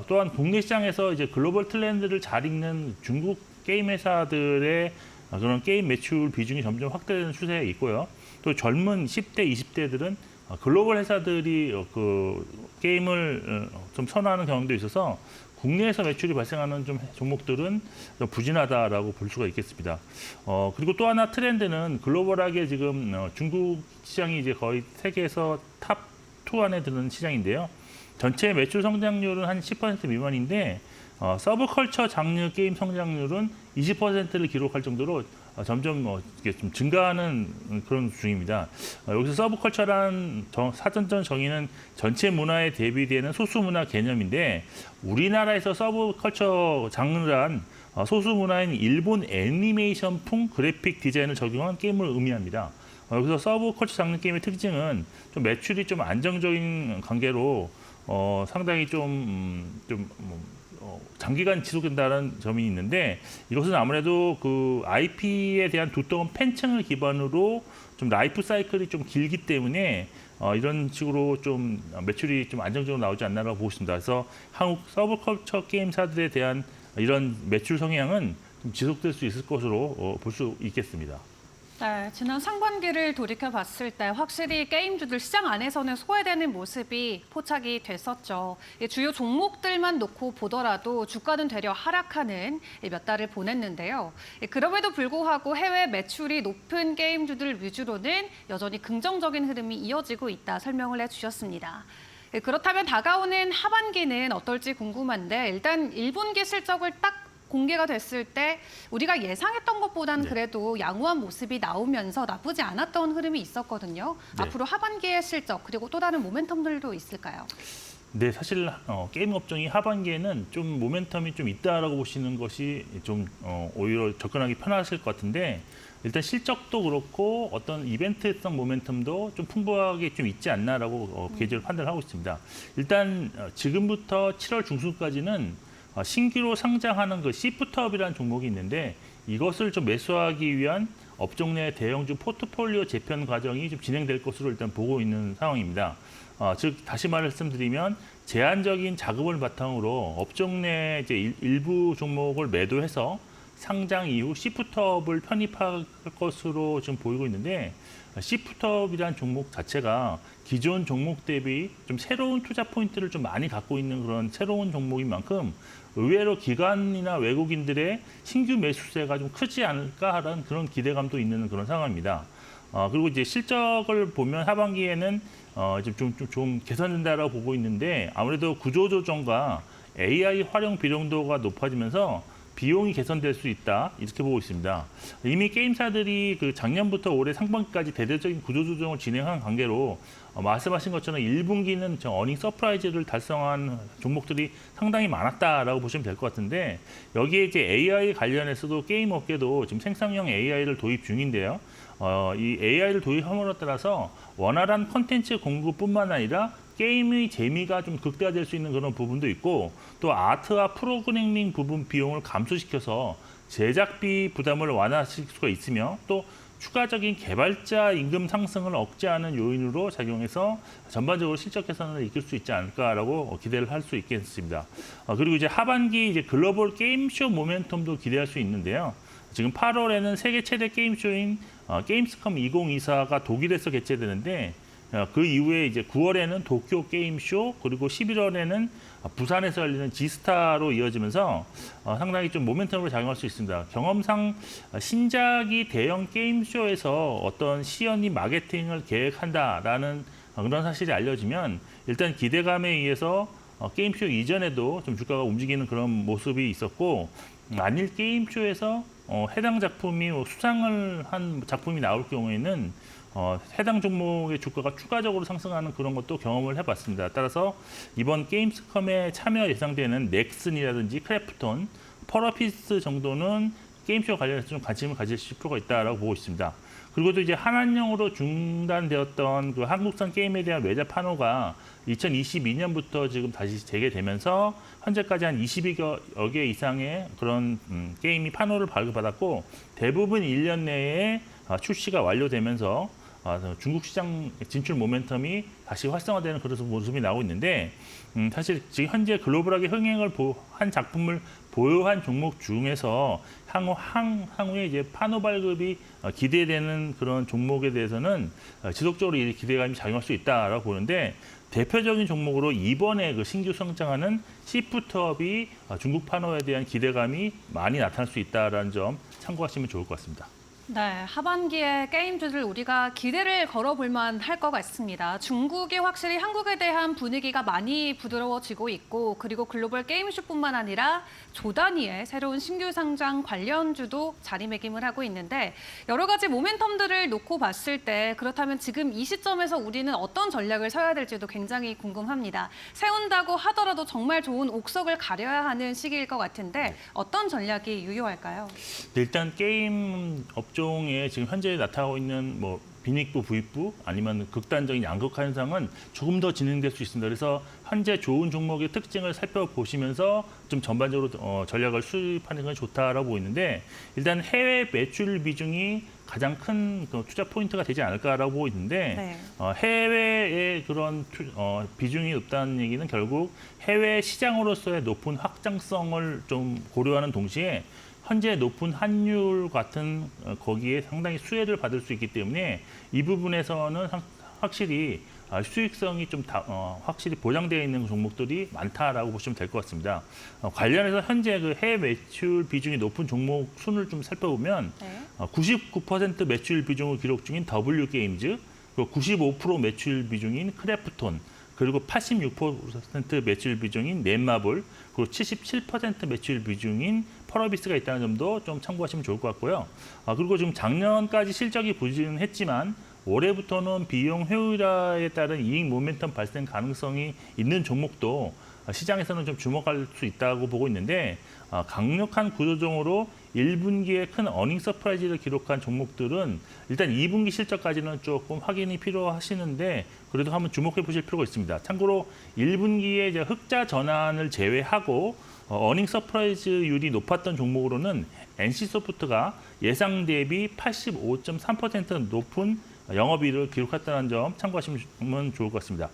또한 국내 시장에서 이제 글로벌 트렌드를 잘 읽는 중국 게임 회사들의 그런 게임 매출 비중이 점점 확대되는 추세에 있고요. 또 젊은 10대, 20대들은 글로벌 회사들이 그 게임을 좀 선호하는 경향도 있어서 국내에서 매출이 발생하는 좀 종목들은 좀 부진하다라고 볼 수가 있겠습니다. 그리고 또 하나 트렌드는 글로벌하게 지금 중국 시장이 이제 거의 세계에서 탑2 안에 드는 시장인데요. 전체 매출 성장률은 한 10% 미만인데 서브컬처 장르 게임 성장률은 20%를 기록할 정도로 점점 이게 좀 증가하는 그런 중입니다. 여기서 서브컬처란 사전적 정의는 전체 문화에 대비되는 소수 문화 개념인데 우리나라에서 서브컬처 장르란 소수 문화인 일본 애니메이션풍 그래픽 디자인을 적용한 게임을 의미합니다. 여기서 서브컬처 장르 게임의 특징은 좀 매출이 좀 안정적인 관계로 상당히 장기간 지속된다는 점이 있는데 이것은 아무래도 그 IP에 대한 두터운 팬층을 기반으로 좀 라이프 사이클이 좀 길기 때문에 이런 식으로 좀 매출이 좀 안정적으로 나오지 않나라고 보고 있습니다. 그래서 한국 서브컬처 게임사들에 대한 이런 매출 성향은 좀 지속될 수 있을 것으로 볼 수 있겠습니다. 네, 지난 상반기를 돌이켜봤을 때 확실히 게임주들 시장 안에서는 소외되는 모습이 포착이 됐었죠. 주요 종목들만 놓고 보더라도 주가는 되려 하락하는 몇 달을 보냈는데요. 그럼에도 불구하고 해외 매출이 높은 게임주들 위주로는 여전히 긍정적인 흐름이 이어지고 있다 설명을 해주셨습니다. 그렇다면 다가오는 하반기는 어떨지 궁금한데 일단 1분기 실적을 딱 공개가 됐을 때 우리가 예상했던 것보다는 그래도 양호한 모습이 나오면서 나쁘지 않았던 흐름이 있었거든요. 네. 앞으로 하반기의 실적 그리고 또 다른 모멘텀들도 있을까요? 네, 사실 게임 업종이 하반기에는 좀 모멘텀이 좀 있다라고 보시는 것이 좀 오히려 접근하기 편하실 것 같은데 일단 실적도 그렇고 어떤 이벤트성 모멘텀도 좀 풍부하게 좀 있지 않나라고 개인적으로 판단을 하고 있습니다. 일단 지금부터 7월 중순까지는 신규로 상장하는 그 시프트업이라는 종목이 있는데 이것을 좀 매수하기 위한 업종 내 대형주 포트폴리오 재편 과정이 좀 진행될 것으로 일단 보고 있는 상황입니다. 즉 다시 말씀드리면 제한적인 자금을 바탕으로 업종 내 이제 일부 종목을 매도해서 상장 이후 시프트업을 편입할 것으로 좀 보이고 있는데 시프트업이라는 종목 자체가 기존 종목 대비 좀 새로운 투자 포인트를 좀 많이 갖고 있는 그런 새로운 종목인 만큼 의외로 기관이나 외국인들의 신규 매수세가 좀 크지 않을까 하는 그런 기대감도 있는 그런 상황입니다. 그리고 이제 실적을 보면 하반기에는 좀 개선된다라고 보고 있는데 아무래도 구조조정과 AI 활용 비용도가 높아지면서 비용이 개선될 수 있다 이렇게 보고 있습니다. 이미 게임사들이 그 작년부터 올해 상반기까지 대대적인 구조조정을 진행한 관계로 말씀하신 것처럼 1분기는 어닝 서프라이즈를 달성한 종목들이 상당히 많았다라고 보시면 될 것 같은데 여기에 이제 AI 관련해서도 게임 업계도 지금 생성형 AI를 도입 중인데요. 이 AI를 도입함으로 따라서 원활한 콘텐츠 공급뿐만 아니라 게임의 재미가 좀 극대화될 수 있는 그런 부분도 있고 또 아트와 프로그래밍 부분 비용을 감소시켜서 제작비 부담을 완화시킬 수가 있으며 또 추가적인 개발자 임금 상승을 억제하는 요인으로 작용해서 전반적으로 실적 개선을 이끌 수 있지 않을까라고 기대를 할 수 있겠습니다. 그리고 이제 하반기 이제 글로벌 게임쇼 모멘텀도 기대할 수 있는데요. 지금 8월에는 세계 최대 게임쇼인 게임스컴 2024가 독일에서 개최되는데 그 이후에 이제 9월에는 도쿄 게임쇼 그리고 11월에는 부산에서 열리는 지스타로 이어지면서 상당히 좀 모멘텀으로 작용할 수 있습니다. 경험상 신작이 대형 게임쇼에서 어떤 시연이 마케팅을 계획한다라는 그런 사실이 알려지면 일단 기대감에 의해서 게임쇼 이전에도 좀 주가가 움직이는 그런 모습이 있었고 만일 게임쇼에서 해당 작품이 수상을 한 작품이 나올 경우에는 해당 종목의 주가가 추가적으로 상승하는 그런 것도 경험을 해봤습니다. 따라서 이번 게임스컴에 참여 예상되는 넥슨이라든지 크래프톤, 펄어피스 정도는 게임쇼 관련해서 좀 관심을 가지실 필요가 있다고 보고 있습니다. 그리고 또 이제 한한령으로 중단되었던 그 한국산 게임에 대한 외자 판호가 2022년부터 지금 다시 재개되면서 현재까지 한 20여 개 이상의 그런 게임이 판호를 발급받았고 대부분 1년 내에 출시가 완료되면서 중국 시장 진출 모멘텀이 다시 활성화되는 그런 모습이 나오고 있는데 사실 지금 현재 글로벌하게 흥행을 한 작품을 보유한 종목 중에서 향후에 이제 판호 발급이 기대되는 그런 종목에 대해서는 지속적으로 이 기대감이 작용할 수 있다라고 보는데 대표적인 종목으로 이번에 그 신규 성장하는 시프트업이 중국 판호에 대한 기대감이 많이 나타날 수 있다라는 점 참고하시면 좋을 것 같습니다. 네, 하반기에 게임주들 우리가 기대를 걸어볼 만할 것 같습니다. 중국이 확실히 한국에 대한 분위기가 많이 부드러워지고 있고 그리고 글로벌 게임쇼뿐만 아니라 조 단위의 새로운 신규 상장 관련주도 자리매김을 하고 있는데 여러 가지 모멘텀들을 놓고 봤을 때 그렇다면 지금 이 시점에서 우리는 어떤 전략을 세워야 될지도 굉장히 궁금합니다. 세운다고 하더라도 정말 좋은 옥석을 가려야 하는 시기일 것 같은데 어떤 전략이 유효할까요? 일단 게임 업종에 지금 현재 나타나고 있는 뭐 빈익부, 부익부 아니면 극단적인 양극화 현상은 조금 더 진행될 수 있습니다. 그래서 현재 좋은 종목의 특징을 살펴보시면서 좀 전반적으로 전략을 수립하는 건 좋다라고 보이는데 일단 해외 매출 비중이 가장 큰 투자 포인트가 되지 않을까라고 보고 있는데 네. 해외의 그런 비중이 높다는 얘기는 결국 해외 시장으로서의 높은 확장성을 좀 고려하는 동시에 현재 높은 환율 같은 거기에 상당히 수혜를 받을 수 있기 때문에 이 부분에서는 확실히 수익성이 좀 확실히 보장되어 있는 종목들이 많다라고 보시면 될 것 같습니다. 관련해서 현재 그 해외 매출 비중이 높은 종목 순을 좀 살펴보면 네. 99% 매출 비중을 기록 중인 W게임즈, 그리고 95% 매출 비중인 크래프톤, 그리고 86% 매출 비중인 넷마블, 그리고 77% 매출 비중인 펄어비스가 있다는 점도 좀 참고하시면 좋을 것 같고요. 그리고 지금 작년까지 실적이 부진했지만 올해부터는 비용 효율화에 따른 이익 모멘텀 발생 가능성이 있는 종목도 시장에서는 좀 주목할 수 있다고 보고 있는데 강력한 구조조정으로 1분기에 큰 어닝 서프라이즈를 기록한 종목들은 일단 2분기 실적까지는 조금 확인이 필요하시는데 그래도 한번 주목해 보실 필요가 있습니다. 참고로 1분기에 이제 흑자 전환을 제외하고 어닝 서프라이즈율이 높았던 종목으로는 NC소프트가 예상 대비 85.3% 높은 영업이익을 기록했다는 점 참고하시면 좋을 것 같습니다.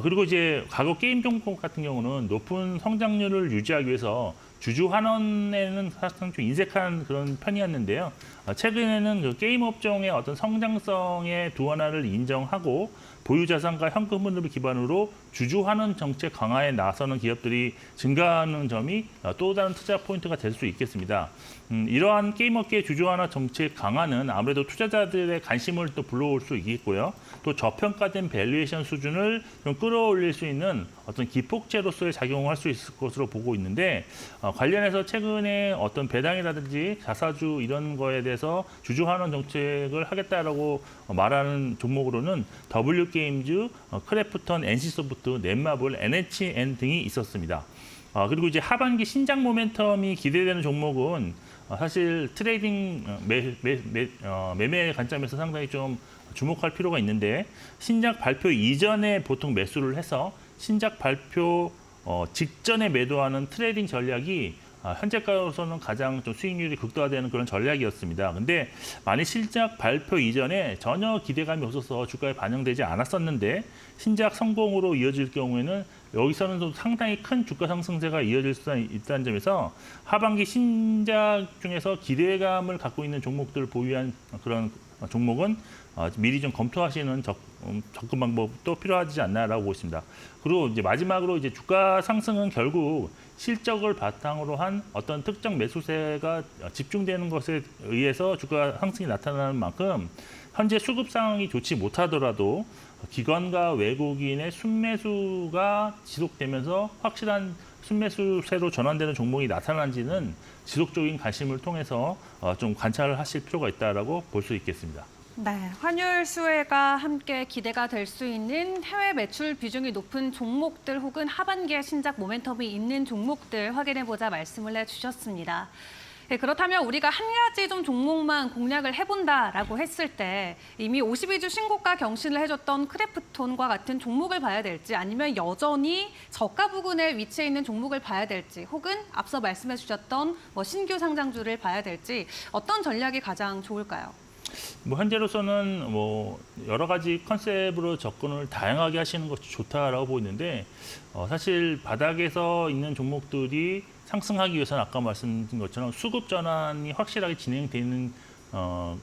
그리고 이제 과거 게임 종목 같은 경우는 높은 성장률을 유지하기 위해서 주주 환원에는 사실상 좀 인색한 그런 편이었는데요. 최근에는 그 게임 업종의 어떤 성장성의 둔화를 인정하고 보유 자산과 현금 흐름을 기반으로 주주 환원 정책 강화에 나서는 기업들이 증가하는 점이 또 다른 투자 포인트가 될 수 있겠습니다. 이러한 게임 업계의 주주 환원 정책 강화는 아무래도 투자자들의 관심을 또 불러올 수 있겠고요. 또 저평가된 밸류에이션 수준을 좀 끌어올릴 수 있는 어떤 기폭제로서의 작용을 할 수 있을 것으로 보고 있는데 관련해서 최근에 어떤 배당이라든지 자사주 이런 거에 대해서 주주 환원 정책을 하겠다라고 말하는 종목으로는 W게임즈, 크래프톤, NC소프트, 넷마블, NHN 등이 있었습니다. 그리고 이제 하반기 신작 모멘텀이 기대되는 종목은 사실 트레이딩 매매 관점에서 상당히 좀 주목할 필요가 있는데 신작 발표 이전에 보통 매수를 해서 신작 발표 직전에 매도하는 트레이딩 전략이 현재가로서는 가장 좀 수익률이 극대화되는 그런 전략이었습니다. 근데 만약 신작 발표 이전에 전혀 기대감이 없어서 주가에 반영되지 않았었는데 신작 성공으로 이어질 경우에는 여기서는 좀 상당히 큰 주가 상승세가 이어질 수 있다는 점에서 하반기 신작 중에서 기대감을 갖고 있는 종목들을 보유한 그런 종목은 미리 좀 검토하시는 접근 방법도 필요하지 않나라고 보고 있습니다. 그리고 이제 마지막으로 이제 주가 상승은 결국 실적을 바탕으로 한 어떤 특정 매수세가 집중되는 것에 의해서 주가 상승이 나타나는 만큼 현재 수급 상황이 좋지 못하더라도 기관과 외국인의 순매수가 지속되면서 확실한 순매수세로 전환되는 종목이 나타난지는 지속적인 관심을 통해서 좀 관찰을 하실 필요가 있다라고 볼 수 있겠습니다. 네, 환율 수혜가 함께 기대가 될 수 있는 해외 매출 비중이 높은 종목들 혹은 하반기에 신작 모멘텀이 있는 종목들 확인해보자 말씀을 해주셨습니다. 네, 그렇다면 우리가 한 가지 좀 종목만 공략을 해본다라고 했을 때 이미 52주 신고가 경신을 해줬던 크래프톤과 같은 종목을 봐야 될지 아니면 여전히 저가 부근에 위치해 있는 종목을 봐야 될지 혹은 앞서 말씀해 주셨던 신규 상장주를 봐야 될지 어떤 전략이 가장 좋을까요? 현재로서는 여러 가지 컨셉으로 접근을 다양하게 하시는 것이 좋다라고 보이는데 사실 바닥에서 있는 종목들이 상승하기 위해서는 아까 말씀드린 것처럼 수급 전환이 확실하게 진행되는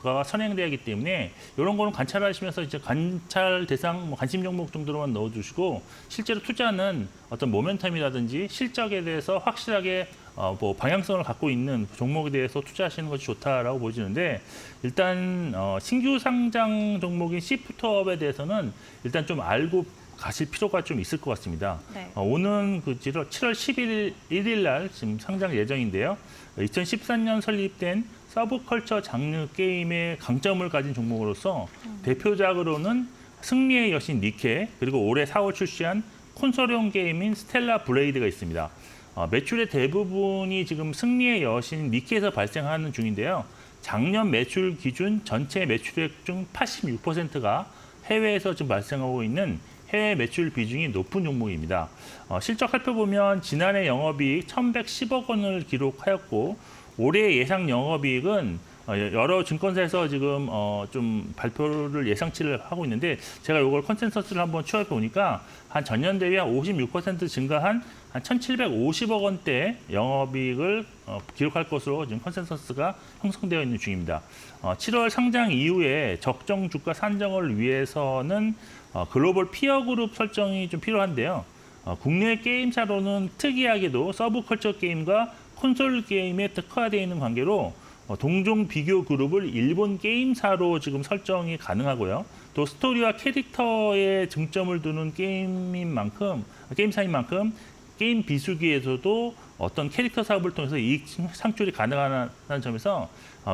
가 선행돼야 하기 때문에 이런 거는 관찰하시면서 이제 관찰 대상 관심 종목 정도로만 넣어주시고 실제로 투자는 어떤 모멘텀이라든지 실적에 대해서 확실하게 방향성을 갖고 있는 종목에 대해서 투자하시는 것이 좋다라고 보여지는데 일단 신규 상장 종목인 시프트업에 대해서는 일단 좀 알고 가실 필요가 좀 있을 것 같습니다. 네. 오는 7월 11일 날 지금 상장 예정인데요. 2014년 설립된 서브컬처 장르 게임의 강점을 가진 종목으로서 대표작으로는 승리의 여신 니케 그리고 올해 4월 출시한 콘솔용 게임인 스텔라 브레이드가 있습니다. 매출의 대부분이 지금 승리의 여신 니케에서 발생하는 중인데요. 작년 매출 기준 전체 매출액 중 86%가 해외에서 지금 발생하고 있는 해외 매출 비중이 높은 종목입니다. 실적 살펴보면 지난해 영업이익 1,110억 원을 기록하였고 올해 예상 영업이익은 여러 증권사에서 지금 좀 발표를 예상치를 하고 있는데 제가 이걸 컨센서스를 한번 추려해 보니까 한 전년 대비 한 56% 증가한 한 1,750억 원대 영업이익을 기록할 것으로 지금 컨센서스가 형성되어 있는 중입니다. 7월 상장 이후에 적정 주가 산정을 위해서는 글로벌 피어 그룹 설정이 좀 필요한데요. 국내 게임사로는 특이하게도 서브컬처 게임과 콘솔 게임에 특화되어 있는 관계로 동종 비교 그룹을 일본 게임사로 지금 설정이 가능하고요. 또 스토리와 캐릭터에 중점을 두는 게임사인 만큼 게임 비수기에서도 어떤 캐릭터 사업을 통해서 이익 창출이 가능하다는 점에서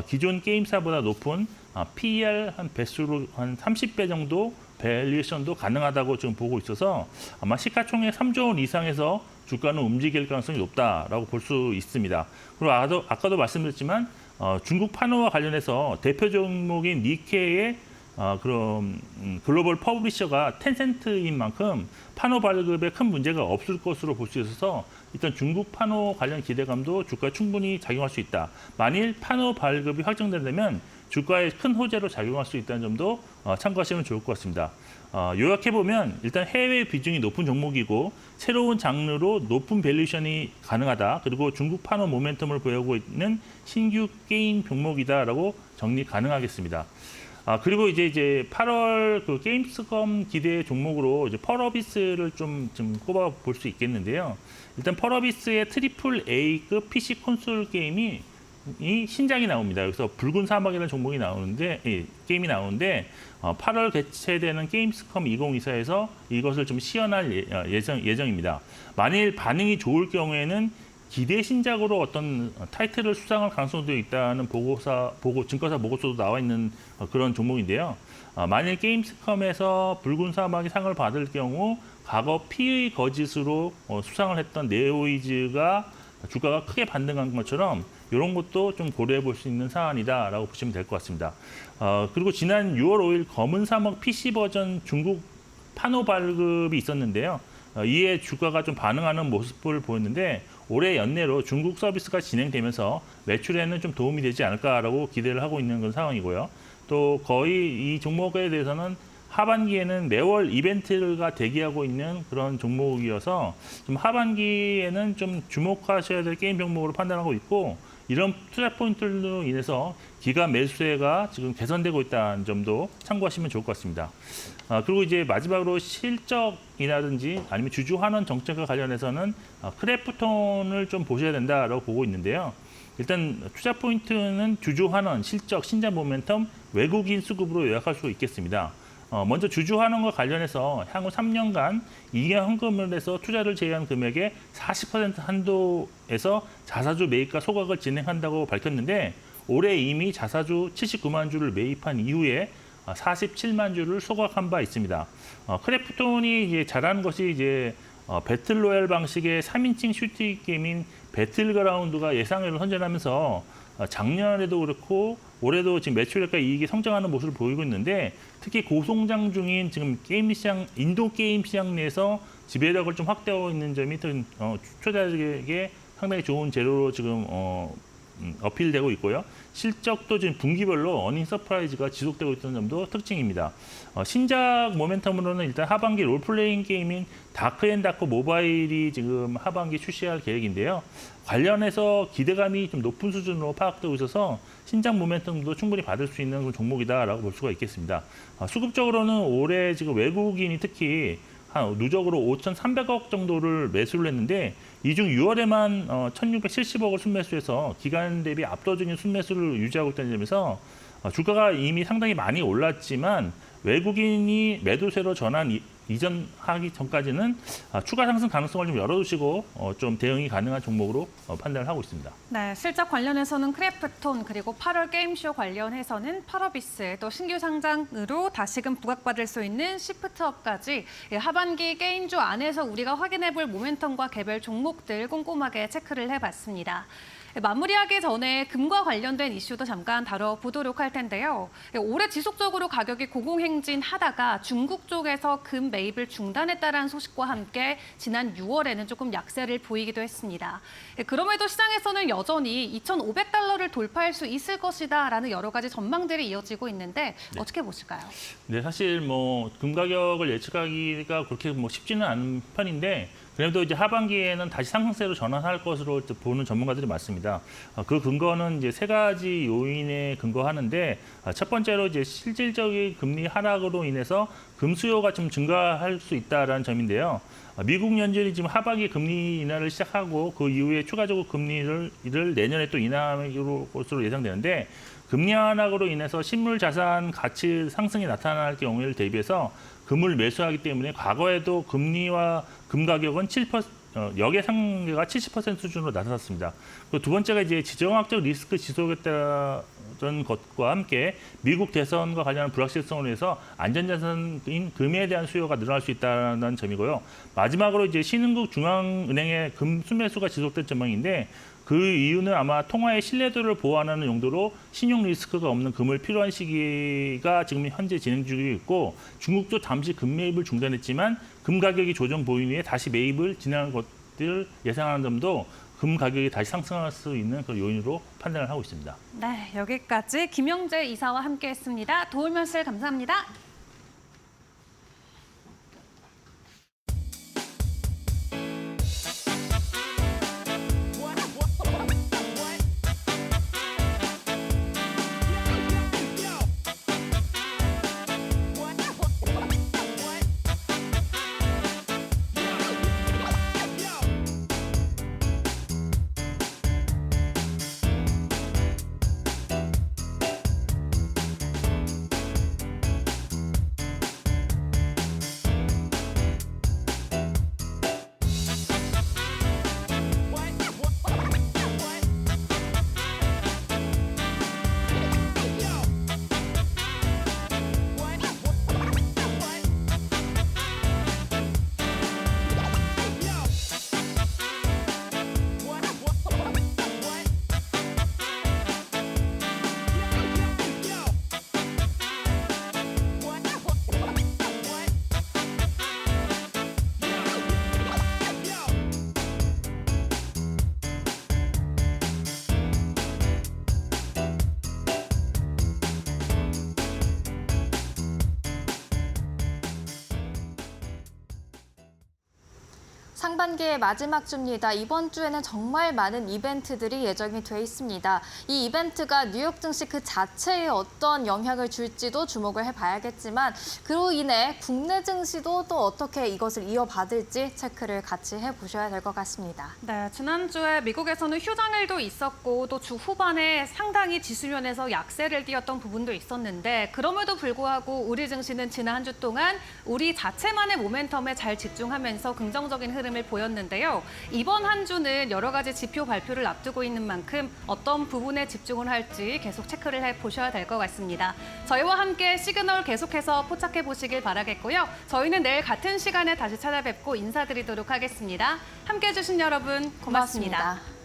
기존 게임사보다 높은 PER 한 배수로 한 30배 정도 밸류에이션도 가능하다고 지금 보고 있어서 아마 시가총액 3조 원 이상에서 주가는 움직일 가능성이 높다라고 볼 수 있습니다. 그리고 아까도 말씀드렸지만 중국 파노와 관련해서 대표 종목인 니케의 그런 글로벌 퍼블리셔가 텐센트인 만큼 파노 발급에 큰 문제가 없을 것으로 볼 수 있어서 일단 중국 파노 관련 기대감도 주가에 충분히 작용할 수 있다. 만일 파노 발급이 확정된다면 주가에 큰 호재로 작용할 수 있다는 점도 참고하시면 좋을 것 같습니다. 요약해보면 일단 해외 비중이 높은 종목이고 새로운 장르로 높은 밸류에이션이 가능하다. 그리고 중국 판호 모멘텀을 보이고 있는 신규 게임 종목이다라고 정리 가능하겠습니다. 그리고 이제 8월 그 게임스컴 기대 종목으로 이제 펄어비스를 좀 꼽아 볼 수 있겠는데요. 일단 펄어비스의 트리플 A급 PC 콘솔 게임이 신작이 나옵니다. 그래서 붉은 사막이라는 종목이 나오는데 게임이 나오는데 8월 개최되는 게임스컴 2024에서 이것을 좀 시연할 예정입니다. 만일 반응이 좋을 경우에는 기대 신작으로 어떤 타이틀을 수상할 가능성도 있다는 증거사 보고서도 나와 있는 그런 종목인데요. 만일 게임스컴에서 붉은 사막이 상을 받을 경우 과거 피의 거짓으로 수상을 했던 네오이즈가 주가가 크게 반등한 것처럼 이런 것도 좀 고려해 볼 수 있는 사안이다라고 보시면 될 것 같습니다. 그리고 지난 6월 5일 검은 사막 PC 버전 중국 판호 발급이 있었는데요. 이에 주가가 좀 반응하는 모습을 보였는데 올해 연내로 중국 서비스가 진행되면서 매출에는 좀 도움이 되지 않을까라고 기대를 하고 있는 그런 상황이고요. 또 거의 이 종목에 대해서는 하반기에는 매월 이벤트가 대기하고 있는 그런 종목이어서 좀 하반기에는 좀 주목하셔야 될 게임 종목으로 판단하고 있고 이런 투자 포인트로 인해서 기간 매수세가 지금 개선되고 있다는 점도 참고하시면 좋을 것 같습니다. 그리고 이제 마지막으로 실적이라든지 아니면 주주 환원 정책과 관련해서는 크래프톤을 좀 보셔야 된다라고 보고 있는데요. 일단 투자 포인트는 주주 환원, 실적, 신작 모멘텀, 외국인 수급으로 요약할 수 있겠습니다. 먼저 주주 환원과 관련해서 향후 3년간 이익 현금을 해서 투자를 제외한 금액의 40% 한도에서 자사주 매입과 소각을 진행한다고 밝혔는데 올해 이미 자사주 79만 주를 매입한 이후에 47만 주를 소각한 바 있습니다. 크래프톤이 이제 잘하는 것이 이제 배틀로얄 방식의 3인칭 슈팅 게임인 배틀그라운드가 예상외로 선전하면서 작년에도 그렇고 올해도 지금 매출액과 이익이 성장하는 모습을 보이고 있는데 특히 고성장 중인 지금 게임 시장, 인도 게임 시장 내에서 지배력을 좀 확대하고 있는 점이 투자자에게 상당히 좋은 재료로 지금 어필되고 있고요. 실적도 지금 분기별로 어닝 서프라이즈가 지속되고 있다는 점도 특징입니다. 신작 모멘텀으로는 일단 하반기 롤플레잉 게임인 다크앤다크 모바일이 지금 하반기 출시할 계획인데요. 관련해서 기대감이 좀 높은 수준으로 파악되고 있어서 신작 모멘텀도 충분히 받을 수 있는 종목이다라고 볼 수가 있겠습니다. 수급적으로는 올해 지금 외국인이 특히 한 누적으로 5,300억 정도를 매수를 했는데 이 중 6월에만 1,670억을 순매수해서 기간 대비 압도적인 순매수를 유지하고 있다는 점에서 주가가 이미 상당히 많이 올랐지만 외국인이 매도세로 이전하기 전까지는 추가 상승 가능성을 좀 열어두시고 좀 대응이 가능한 종목으로 판단을 하고 있습니다. 네, 실적 관련해서는 크래프톤 그리고 8월 게임쇼 관련해서는 펄어비스 또 신규 상장으로 다시금 부각받을 수 있는 시프트업까지 하반기 게임주 안에서 우리가 확인해볼 모멘텀과 개별 종목들 꼼꼼하게 체크를 해봤습니다. 마무리하기 전에 금과 관련된 이슈도 잠깐 다뤄보도록 할 텐데요. 올해 지속적으로 가격이 고공행진하다가 중국 쪽에서 금 매입을 중단했다는 소식과 함께 지난 6월에는 조금 약세를 보이기도 했습니다. 그럼에도 시장에서는 여전히 2,500달러를 돌파할 수 있을 것이다라는 여러 가지 전망들이 이어지고 있는데 어떻게 보실까요? 네, 사실 뭐 금 가격을 예측하기가 그렇게 쉽지는 않은 편인데 그래도 이제 하반기에는 다시 상승세로 전환할 것으로 보는 전문가들이 많습니다. 그 근거는 이제 세 가지 요인에 근거하는데 첫 번째로 이제 실질적인 금리 하락으로 인해서 금 수요가 좀 증가할 수 있다라는 점인데요. 미국 연준이 지금 하반기 금리 인하를 시작하고 그 이후에 추가적으로 금리를 내년에 또 인하할 것으로 예상되는데 금리 하락으로 인해서 실물 자산 가치 상승이 나타날 경우를 대비해서 금을 매수하기 때문에 과거에도 금리와 금 가격은 역의 상계가 70% 수준으로 나타났습니다. 그리고 두 번째가 이제 지정학적 리스크 지속했다는 것과 함께 미국 대선과 관련한 불확실성으로 해서 안전자산인 금에 대한 수요가 늘어날 수 있다는 점이고요. 마지막으로 이제 신흥국 중앙은행의 금 순매수가 지속된 전망인데 그 이유는 아마 통화의 신뢰도를 보완하는 용도로 신용 리스크가 없는 금을 필요한 시기가 지금 현재 진행 중에 있고 중국도 잠시 금 매입을 중단했지만 금 가격이 조정 보인 후에 다시 매입을 진행할 것을 예상하는 점도 금 가격이 다시 상승할 수 있는 그런 요인으로 판단을 하고 있습니다. 네, 여기까지 김영재 이사와 함께했습니다. 도움 말씀 감사합니다. 상반기의 마지막 주입니다. 이번 주에는 정말 많은 이벤트들이 예정이 돼 있습니다. 이 이벤트가 뉴욕 증시 그 자체에 어떤 영향을 줄지도 주목을 해봐야겠지만 그로 인해 국내 증시도 또 어떻게 이것을 이어받을지 체크를 같이 해보셔야 될 것 같습니다. 네, 지난주에 미국에서는 휴장일도 있었고 또 주 후반에 상당히 지수면에서 약세를 띄었던 부분도 있었는데 그럼에도 불구하고 우리 증시는 지난 한 주 동안 우리 자체만의 모멘텀에 잘 집중하면서 긍정적인 흐름을 보였는데요. 이번 한 주는 여러 가지 지표 발표를 앞두고 있는 만큼 어떤 부분에 집중을 할지 계속 체크를 해보셔야 될 것 같습니다. 저희와 함께 시그널 계속해서 포착해 보시길 바라겠고요. 저희는 내일 같은 시간에 다시 찾아뵙고 인사드리도록 하겠습니다. 함께해 주신 여러분 고맙습니다. 고맙습니다.